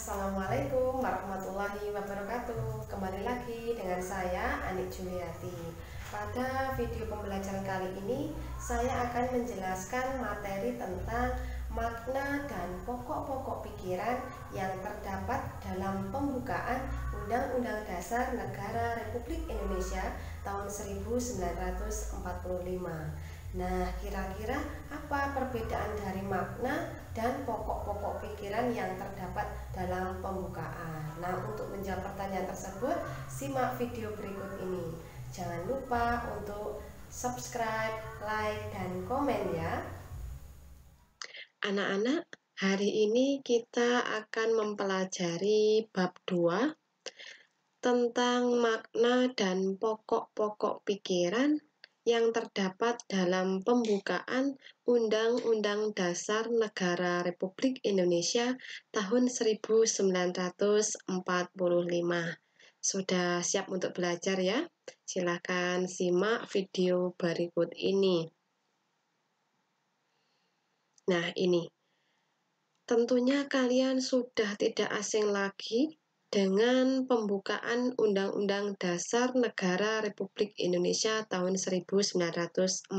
Assalamualaikum warahmatullahi wabarakatuh. Kembali lagi dengan saya Anik Juliati. Pada video pembelajaran kali ini saya akan menjelaskan materi tentang makna dan pokok-pokok pikiran yang terdapat dalam pembukaan Undang-Undang Dasar Negara Republik Indonesia tahun 1945. Nah, kira-kira apa perbedaan dari makna dan pokok-pokok pikiran yang terdapat dalam pembukaan? Nah, untuk menjawab pertanyaan tersebut, simak video berikut ini. Jangan lupa untuk subscribe, like, dan komen ya. Anak-anak, hari ini kita akan mempelajari bab 2 tentang makna dan pokok-pokok pikiran yang terdapat dalam pembukaan Undang-Undang Dasar Negara Republik Indonesia tahun 1945. Sudah siap untuk belajar ya? Silakan simak video berikut ini. Nah, ini. Tentunya kalian sudah tidak asing lagi dengan pembukaan Undang-Undang Dasar Negara Republik Indonesia tahun 1945.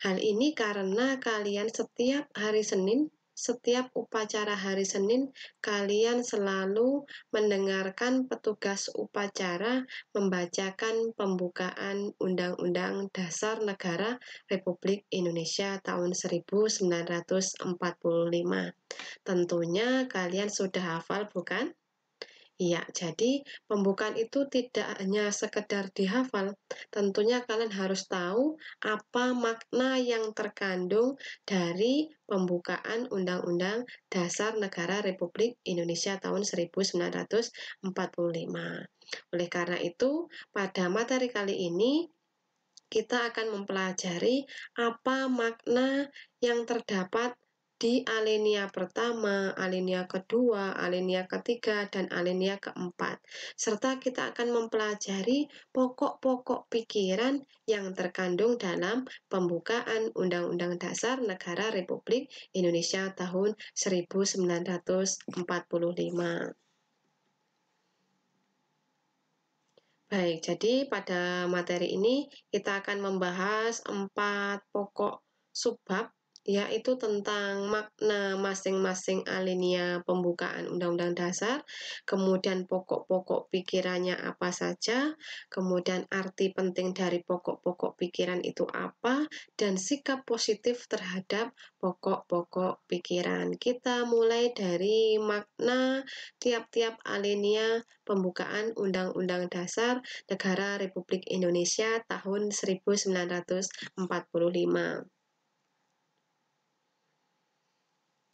Hal ini karena kalian setiap hari Senin, setiap upacara hari Senin, kalian selalu mendengarkan petugas upacara membacakan pembukaan Undang-Undang Dasar Negara Republik Indonesia tahun 1945. Tentunya kalian sudah hafal, bukan? Iya, jadi pembukaan itu tidak hanya sekedar dihafal, tentunya kalian harus tahu apa makna yang terkandung dari pembukaan Undang-Undang Dasar Negara Republik Indonesia tahun 1945. Oleh karena itu, pada materi kali ini, kita akan mempelajari apa makna yang terdapat di alinea pertama, alinea kedua, alinea ketiga, dan alinea keempat. Serta kita akan mempelajari pokok-pokok pikiran yang terkandung dalam pembukaan Undang-Undang Dasar Negara Republik Indonesia tahun 1945. Baik, jadi pada materi ini kita akan membahas 4 pokok subbab, yaitu tentang makna masing-masing alinea pembukaan Undang-Undang Dasar, kemudian pokok-pokok pikirannya apa saja, kemudian arti penting dari pokok-pokok pikiran itu apa, dan sikap positif terhadap pokok-pokok pikiran. Kita mulai dari makna tiap-tiap alinea pembukaan Undang-Undang Dasar Negara Republik Indonesia tahun 1945.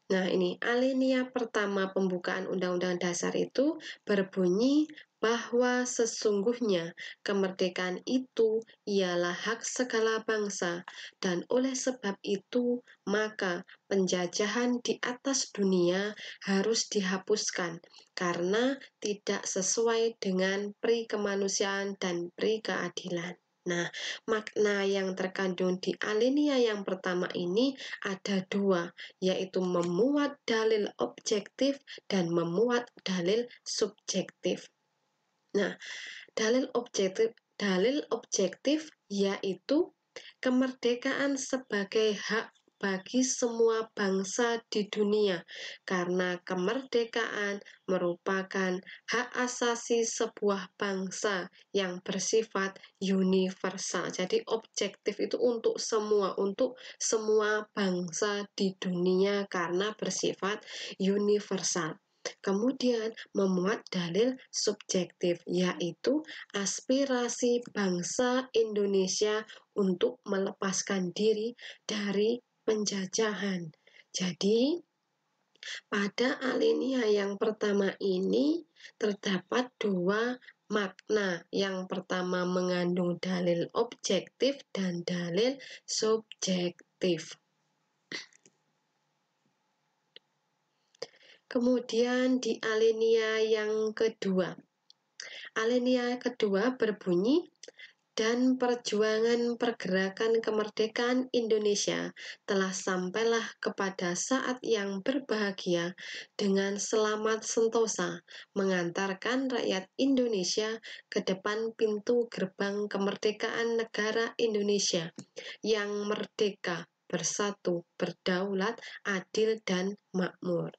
Nah, ini alinea pertama pembukaan Undang-Undang Dasar itu berbunyi bahwa sesungguhnya kemerdekaan itu ialah hak segala bangsa, dan oleh sebab itu maka penjajahan di atas dunia harus dihapuskan karena tidak sesuai dengan pri kemanusiaan dan pri keadilan. Nah, makna yang terkandung di alinea yang pertama ini ada 2, yaitu memuat dalil objektif dan memuat dalil subjektif. Nah, dalil objektif yaitu kemerdekaan sebagai hak bagi semua bangsa di dunia, karena kemerdekaan merupakan hak asasi sebuah bangsa yang bersifat universal. Jadi objektif itu untuk semua bangsa di dunia karena bersifat universal. Kemudian memuat dalil subjektif, yaitu aspirasi bangsa Indonesia untuk melepaskan diri dari penjajahan. Jadi, pada alinea yang pertama ini terdapat 2 makna. Yang pertama mengandung dalil objektif dan dalil subjektif. Kemudian di alinea yang kedua. Alinea kedua berbunyi, dan perjuangan pergerakan kemerdekaan Indonesia telah sampailah kepada saat yang berbahagia dengan selamat sentosa mengantarkan rakyat Indonesia ke depan pintu gerbang kemerdekaan negara Indonesia yang merdeka, bersatu, berdaulat, adil, dan makmur.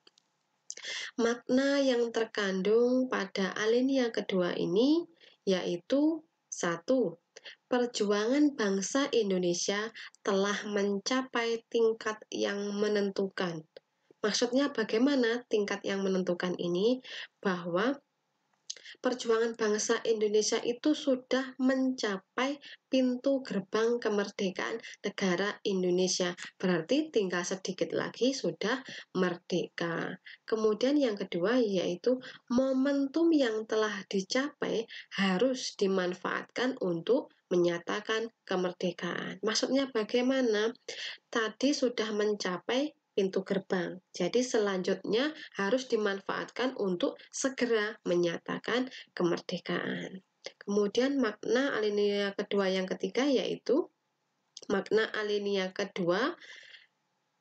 Makna yang terkandung pada alinea kedua ini yaitu 1. Perjuangan bangsa Indonesia telah mencapai tingkat yang menentukan. Maksudnya bagaimana tingkat yang menentukan ini? Bahwa perjuangan bangsa Indonesia itu sudah mencapai pintu gerbang kemerdekaan negara Indonesia. Berarti tinggal sedikit lagi sudah merdeka. Kemudian yang kedua yaitu momentum yang telah dicapai harus dimanfaatkan untuk menyatakan kemerdekaan. Maksudnya bagaimana? Tadi sudah mencapai pintu gerbang. Jadi selanjutnya harus dimanfaatkan untuk segera menyatakan kemerdekaan. Kemudian makna alinea kedua yang ketiga yaitu makna alinea kedua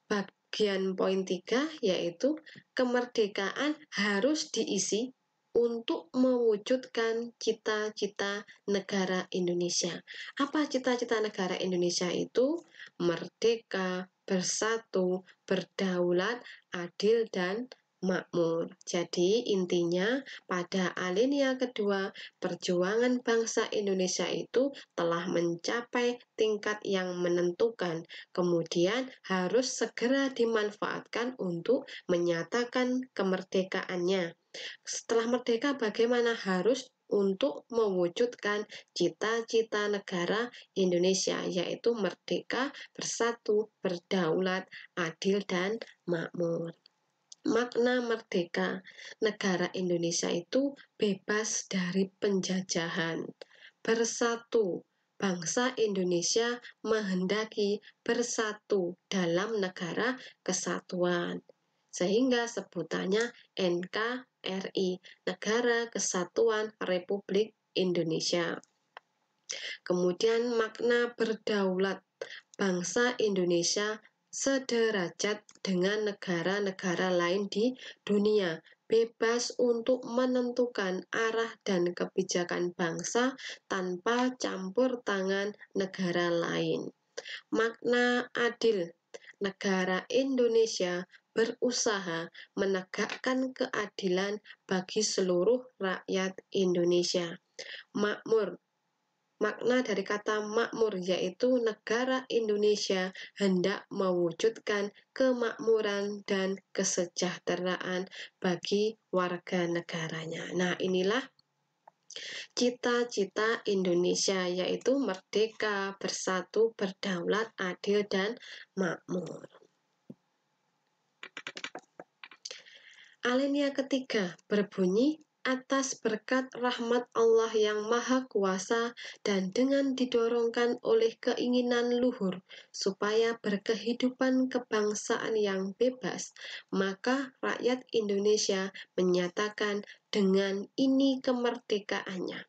bagian poin 3 yaitu kemerdekaan harus diisi untuk mewujudkan cita-cita negara Indonesia. Apa cita-cita negara Indonesia itu? Merdeka, bersatu, berdaulat, adil, dan makmur. Jadi intinya pada alinea kedua, perjuangan bangsa Indonesia itu telah mencapai tingkat yang menentukan. Kemudian harus segera dimanfaatkan untuk menyatakan kemerdekaannya. Setelah merdeka bagaimana? Harus untuk mewujudkan cita-cita negara Indonesia yaitu merdeka, bersatu, berdaulat, adil, dan makmur. Makna merdeka negara Indonesia itu bebas dari penjajahan, bersatu. Bangsa Indonesia menghendaki bersatu dalam negara kesatuan. Sehingga sebutannya NKRI, Negara Kesatuan Republik Indonesia. Kemudian makna berdaulat, bangsa Indonesia sederajat dengan negara-negara lain di dunia, bebas untuk menentukan arah dan kebijakan bangsa tanpa campur tangan negara lain. Makna adil, negara Indonesia berusaha menegakkan keadilan bagi seluruh rakyat Indonesia. Makmur, makna dari kata makmur yaitu negara Indonesia hendak mewujudkan kemakmuran dan kesejahteraan bagi warga negaranya. Nah, inilah cita-cita Indonesia yaitu merdeka, bersatu, berdaulat, adil, dan makmur. Alinea ketiga berbunyi atas berkat rahmat Allah yang Maha Kuasa dan dengan didorongkan oleh keinginan luhur supaya berkehidupan kebangsaan yang bebas, maka rakyat Indonesia menyatakan dengan ini kemerdekaannya.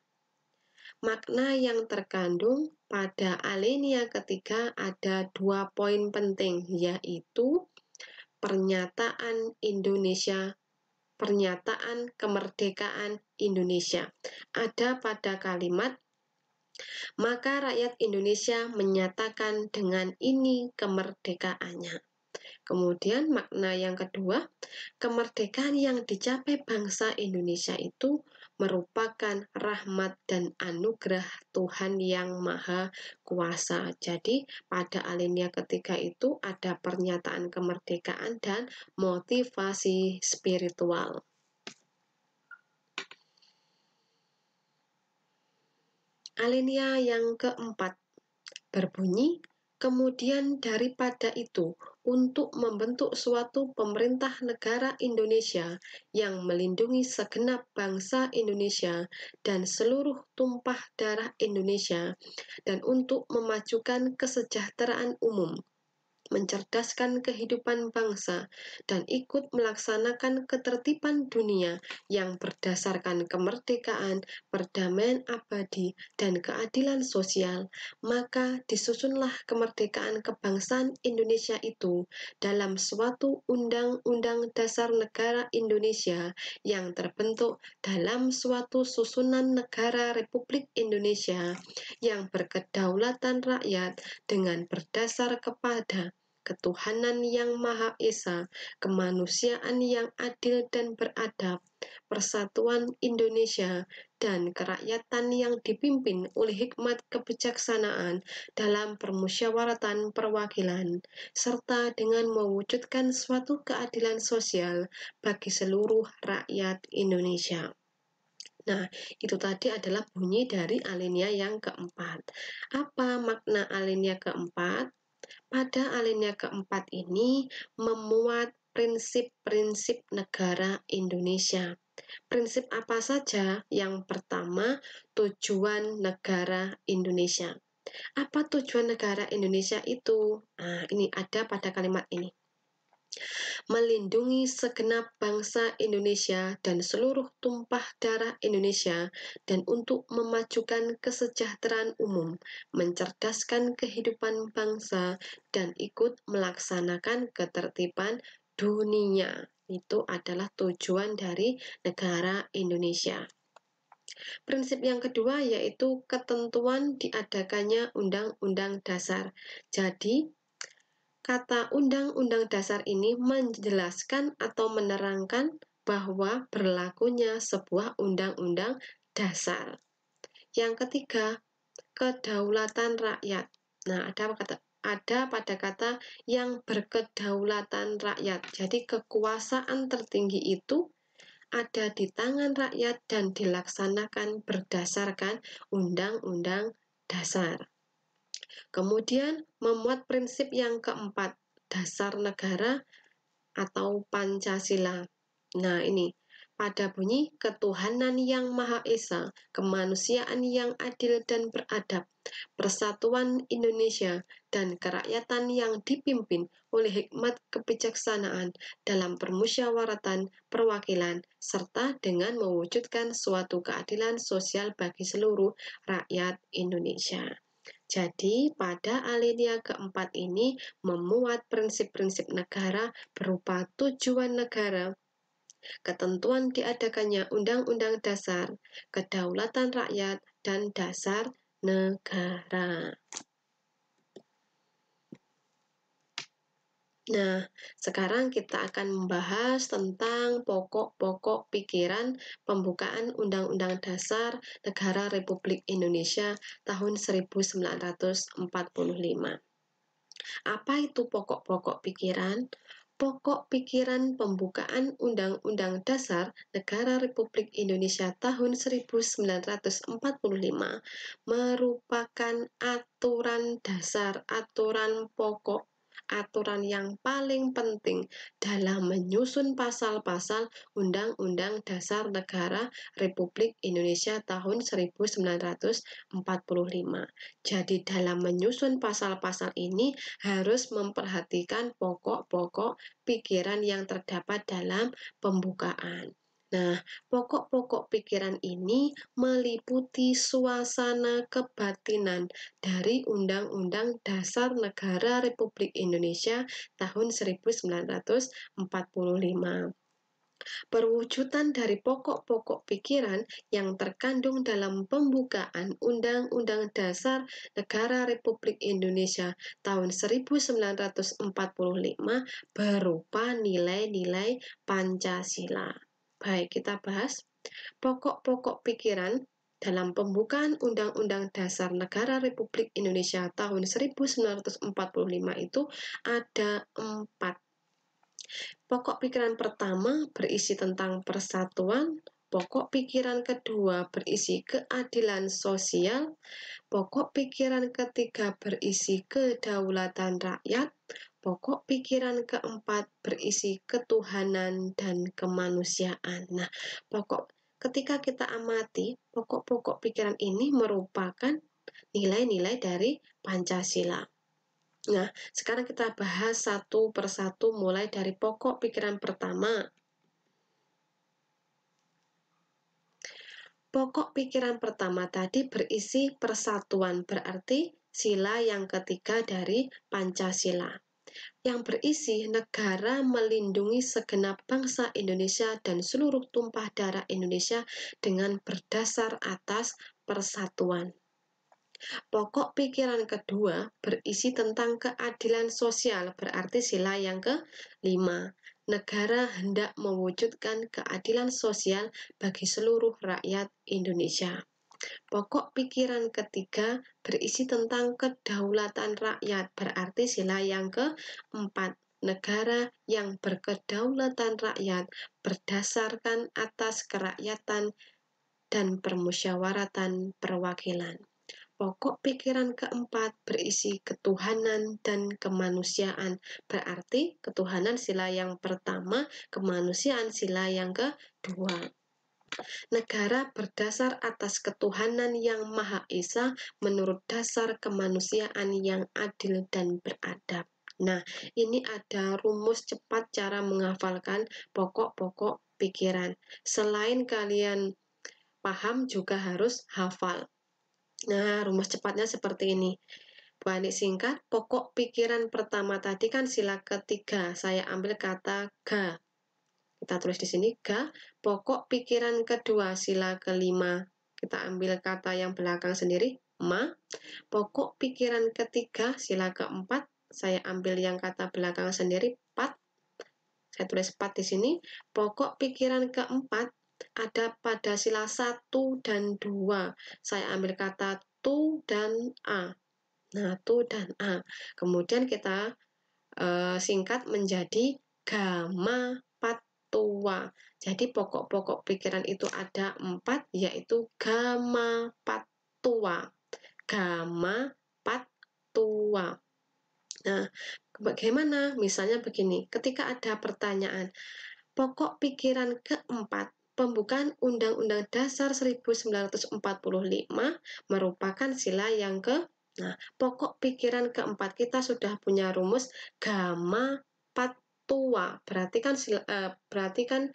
Makna yang terkandung pada alinea ketiga ada 2 poin penting, yaitu pernyataan kemerdekaan Indonesia. Ada pada kalimat, maka rakyat Indonesia menyatakan dengan ini kemerdekaannya. Kemudian makna yang kedua, kemerdekaan yang dicapai bangsa Indonesia itu merupakan rahmat dan anugerah Tuhan yang Maha Kuasa. Jadi pada alinea ketiga itu ada pernyataan kemerdekaan dan motivasi spiritual. Alinea yang keempat berbunyi, kemudian daripada itu, untuk membentuk suatu pemerintah negara Indonesia yang melindungi segenap bangsa Indonesia dan seluruh tumpah darah Indonesia, dan untuk memajukan kesejahteraan umum, mencerdaskan kehidupan bangsa, dan ikut melaksanakan ketertiban dunia yang berdasarkan kemerdekaan, perdamaian abadi, dan keadilan sosial, maka disusunlah kemerdekaan kebangsaan Indonesia itu dalam suatu Undang-Undang Dasar Negara Indonesia yang terbentuk dalam suatu susunan negara Republik Indonesia yang berkedaulatan rakyat dengan berdasar kepada ketuhanan yang Maha Esa, kemanusiaan yang adil dan beradab, persatuan Indonesia, dan kerakyatan yang dipimpin oleh hikmat kebijaksanaan dalam permusyawaratan perwakilan, serta dengan mewujudkan suatu keadilan sosial bagi seluruh rakyat Indonesia. Nah, itu tadi adalah bunyi dari alinea yang keempat. Apa makna alinea keempat? Pada alinea keempat ini memuat prinsip-prinsip negara Indonesia. Prinsip apa saja? Yang pertama, tujuan negara Indonesia. Apa tujuan negara Indonesia itu? Nah, ini ada pada kalimat ini. Melindungi segenap bangsa Indonesia dan seluruh tumpah darah Indonesia, dan untuk memajukan kesejahteraan umum, mencerdaskan kehidupan bangsa, dan ikut melaksanakan ketertiban dunia. Itu adalah tujuan dari negara Indonesia. Prinsip yang kedua yaitu ketentuan diadakannya Undang-Undang Dasar. Jadi, kata Undang-Undang Dasar ini menjelaskan atau menerangkan bahwa berlakunya sebuah undang-undang dasar. Yang ketiga, kedaulatan rakyat. Nah, ada pada kata yang berkedaulatan rakyat. Jadi kekuasaan tertinggi itu ada di tangan rakyat dan dilaksanakan berdasarkan Undang-Undang Dasar. Kemudian memuat prinsip yang keempat, dasar negara atau Pancasila. Nah, ini pada bunyi ketuhanan yang Maha Esa, kemanusiaan yang adil dan beradab, persatuan Indonesia, dan kerakyatan yang dipimpin oleh hikmat kebijaksanaan dalam permusyawaratan perwakilan, serta dengan mewujudkan suatu keadilan sosial bagi seluruh rakyat Indonesia. Jadi, pada alinea keempat ini memuat prinsip-prinsip negara berupa tujuan negara, ketentuan diadakannya Undang-Undang Dasar, kedaulatan rakyat, dan dasar negara. Nah, sekarang kita akan membahas tentang pokok-pokok pikiran pembukaan Undang-Undang Dasar Negara Republik Indonesia tahun 1945. Apa itu pokok-pokok pikiran? Pokok pikiran pembukaan Undang-Undang Dasar Negara Republik Indonesia tahun 1945 merupakan aturan dasar, aturan pokok, aturan yang paling penting dalam menyusun pasal-pasal Undang-Undang Dasar Negara Republik Indonesia tahun 1945. Jadi dalam menyusun pasal-pasal ini harus memperhatikan pokok-pokok pikiran yang terdapat dalam pembukaan. Nah, pokok-pokok pikiran ini meliputi suasana kebatinan dari Undang-Undang Dasar Negara Republik Indonesia tahun 1945. Perwujudan dari pokok-pokok pikiran yang terkandung dalam pembukaan Undang-Undang Dasar Negara Republik Indonesia tahun 1945 berupa nilai-nilai Pancasila. Baik, kita bahas pokok-pokok pikiran dalam pembukaan Undang-Undang Dasar Negara Republik Indonesia tahun 1945 itu ada 4. Pokok pikiran pertama berisi tentang persatuan, pokok pikiran kedua berisi keadilan sosial, pokok pikiran ketiga berisi kedaulatan rakyat, pokok pikiran keempat berisi ketuhanan dan kemanusiaan. Nah, ketika kita amati, pokok-pokok pikiran ini merupakan nilai-nilai dari Pancasila. Nah, sekarang kita bahas satu persatu mulai dari pokok pikiran pertama. Pokok pikiran pertama tadi berisi persatuan, berarti sila yang ketiga dari Pancasila, yang berisi negara melindungi segenap bangsa Indonesia dan seluruh tumpah darah Indonesia dengan berdasar atas persatuan. Pokok pikiran kedua berisi tentang keadilan sosial, berarti sila yang kelima. Negara hendak mewujudkan keadilan sosial bagi seluruh rakyat Indonesia. Pokok pikiran ketiga berisi tentang kedaulatan rakyat, berarti sila yang keempat. Negara yang berkedaulatan rakyat berdasarkan atas kerakyatan dan permusyawaratan perwakilan. Pokok pikiran keempat berisi ketuhanan dan kemanusiaan, berarti ketuhanan sila yang pertama, kemanusiaan sila yang kedua. Negara berdasar atas ketuhanan yang Maha Esa menurut dasar kemanusiaan yang adil dan beradab. Nah, ini ada rumus cepat cara menghafalkan pokok-pokok pikiran. Selain kalian paham, juga harus hafal. Nah, rumus cepatnya seperti ini. Bu Ani singkat, pokok pikiran pertama tadi kan sila ketiga. Saya ambil kata ga. Kita tulis di sini ga. Pokok pikiran kedua sila kelima. Kita ambil kata yang belakang sendiri, ma. Pokok pikiran ketiga sila keempat. Saya ambil yang kata belakang sendiri, pat. Saya tulis pat di sini. Pokok pikiran keempat ada pada sila 1 dan 2. Saya ambil kata tu dan a. Nah, tu dan a. Kemudian kita singkat menjadi gama patua. Jadi pokok-pokok pikiran itu ada 4, yaitu gama patua. Gama patua. Nah, bagaimana? Misalnya begini, ketika ada pertanyaan, pokok pikiran keempat pembukaan Undang-Undang Dasar 1945 merupakan sila yang Nah, pokok pikiran keempat kita sudah punya rumus gama patua. Berarti kan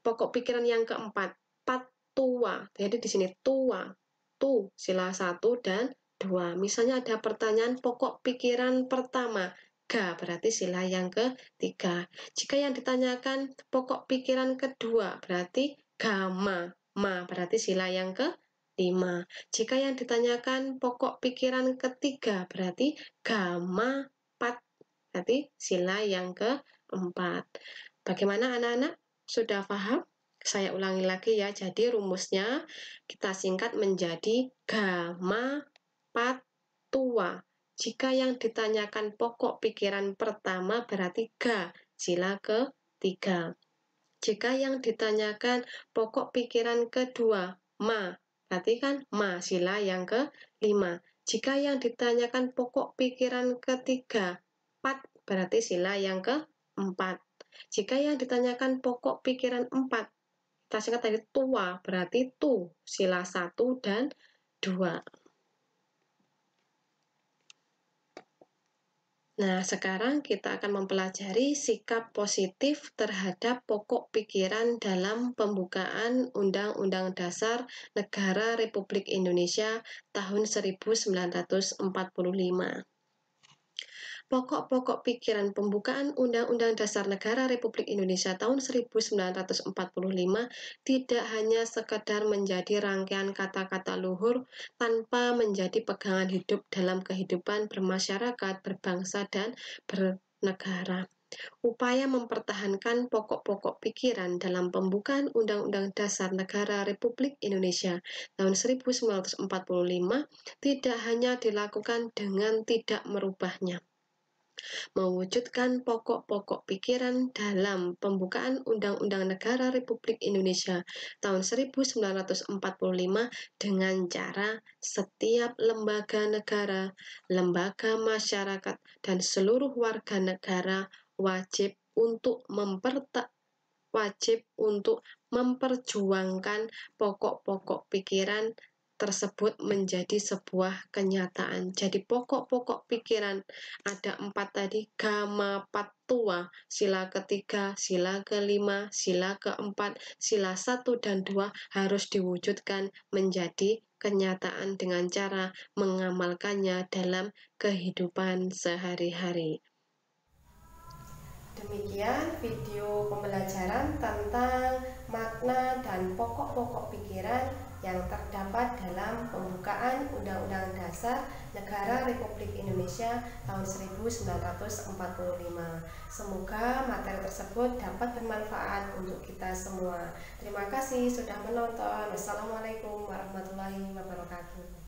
pokok pikiran yang keempat patua. Jadi di sini tua, tu sila 1 dan 2. Misalnya ada pertanyaan pokok pikiran pertama, ga berarti sila yang ketiga. Jika yang ditanyakan pokok pikiran kedua berarti gama, ma berarti sila yang kelima. Jika yang ditanyakan pokok pikiran ketiga berarti gama pat, berarti sila yang keempat. Bagaimana anak-anak? Sudah paham? Saya ulangi lagi ya. Jadi rumusnya kita singkat menjadi gama patua. Jika yang ditanyakan pokok pikiran pertama berarti ga, sila ketiga. Jika yang ditanyakan pokok pikiran kedua, ma, berarti kan ma, sila yang kelima. Jika yang ditanyakan pokok pikiran ketiga, pat, berarti sila yang keempat. Jika yang ditanyakan pokok pikiran 4, kita singkat tadi tua, berarti tu, sila 1 dan 2. Nah, sekarang kita akan mempelajari sikap positif terhadap pokok pikiran dalam pembukaan Undang-Undang Dasar Negara Republik Indonesia tahun 1945. Pokok-pokok pikiran pembukaan Undang-Undang Dasar Negara Republik Indonesia tahun 1945 tidak hanya sekadar menjadi rangkaian kata-kata luhur tanpa menjadi pegangan hidup dalam kehidupan bermasyarakat, berbangsa, dan bernegara. Upaya mempertahankan pokok-pokok pikiran dalam pembukaan Undang-Undang Dasar Negara Republik Indonesia tahun 1945 tidak hanya dilakukan dengan tidak merubahnya. Mewujudkan pokok-pokok pikiran dalam pembukaan Undang-Undang Negara Republik Indonesia tahun 1945 dengan cara setiap lembaga negara, lembaga masyarakat, dan seluruh warga negara wajib untuk memperjuangkan pokok-pokok pikiran tersebut menjadi sebuah kenyataan. Jadi pokok-pokok pikiran ada 4 tadi, Gama Pattua, sila ketiga, sila kelima, sila keempat, sila 1 dan 2 harus diwujudkan menjadi kenyataan dengan cara mengamalkannya dalam kehidupan sehari-hari. Demikian video pembelajaran tentang makna dan pokok-pokok pikiran yang terdapat dalam pembukaan Undang-Undang Dasar Negara Republik Indonesia tahun 1945. Semoga materi tersebut dapat bermanfaat untuk kita semua. Terima kasih sudah menonton. Wassalamualaikum warahmatullahi wabarakatuh.